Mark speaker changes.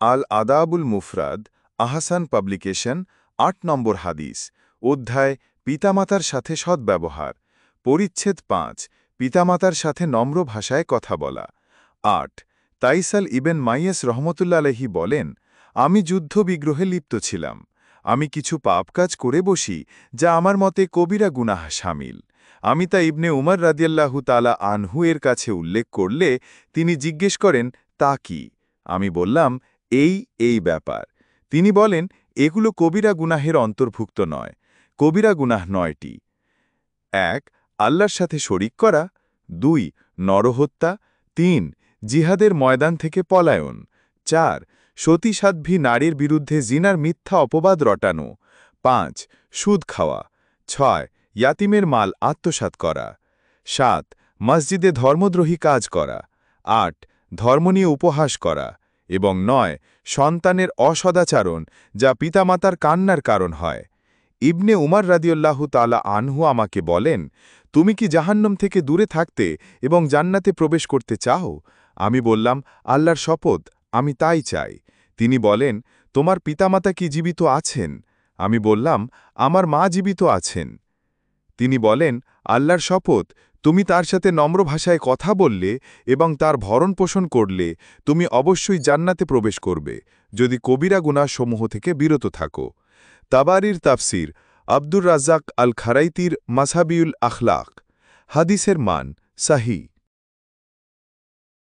Speaker 1: আল আদাবুল মুফরাদ, Ahsan publication, ৮ নম্বর হাদিস, অধ্যায় পিতামাতার সাথে সদ্ব্যবহার, পরিচ্ছেদ ৫, পিতামাতার সাথে নম্র ভাষায় কথা বলা। ৮ তাইসাল ইবেন মাইয়েস রহমতুল্লা আলাইহি বলেন, আমি যুদ্ধবিগ্রহে লিপ্ত ছিলাম। আমি কিছু পাপ কাজ করে বসি, যা আমার মতে কবিরা গুনাহ শামিল। আমি তা ইবনে উমর রাদিয়াল্লাহু তাআলা আনহু এর কাছে উল্লেখ করলে তিনি জিজ্ঞেস করেন, তা কি? আমি বললাম, এই ব্যাপার। তিনি বলেন, এগুলো কবিরা গুনাহের অন্তর্ভুক্ত নয়। কবিরা গুনাহ ৯টি। ১ আল্লাহর সাথে শরিক করা, ২ নরহত্যা, ৩ জিহাদের ময়দান থেকে পলায়ন, ৪ সতীসাধ্বী নারীর বিরুদ্ধে জিনার মিথ্যা অপবাদ রটানো, ৫ সুদ খাওয়া, ৬ ইয়াতিমের মাল আত্মসাৎ করা, ৭ মসজিদে ধর্মদ্রোহী কাজ করা, ৮ ধর্ম নিয়ে উপহাস করা এবং ৯ সন্তানের অসদাচারণ, যা পিতামাতার কান্নার কারণ হয়। ইবনে উমর রাদিয়াল্লাহু তাআলা আনহু আমাকে বলেন, তুমি কি জাহান্নাম থেকে দূরে থাকতে এবং জান্নাতে প্রবেশ করতে চাও? আমি বললাম, আল্লাহর শপথ, আমি তাই চাই। তিনি বলেন, তোমার পিতামাতা কি জীবিত আছেন? আমি বললাম, আমার মা জীবিত আছেন। তিনি বলেন, আল্লাহর শপথ, তুমি তার সাথে নম্র ভাষায় কথা বললে এবং তার ভরণ পোষণ করলে তুমি অবশ্যই জান্নাতে প্রবেশ করবে, যদি কবিরা গুনাহসমূহ থেকে বিরত থাকো। তাবারির তাফসির, আব্দুর রাজ্জাক আল খারাইতির মাসহাবিউল আখলাক। হাদিসের মান সহিহ।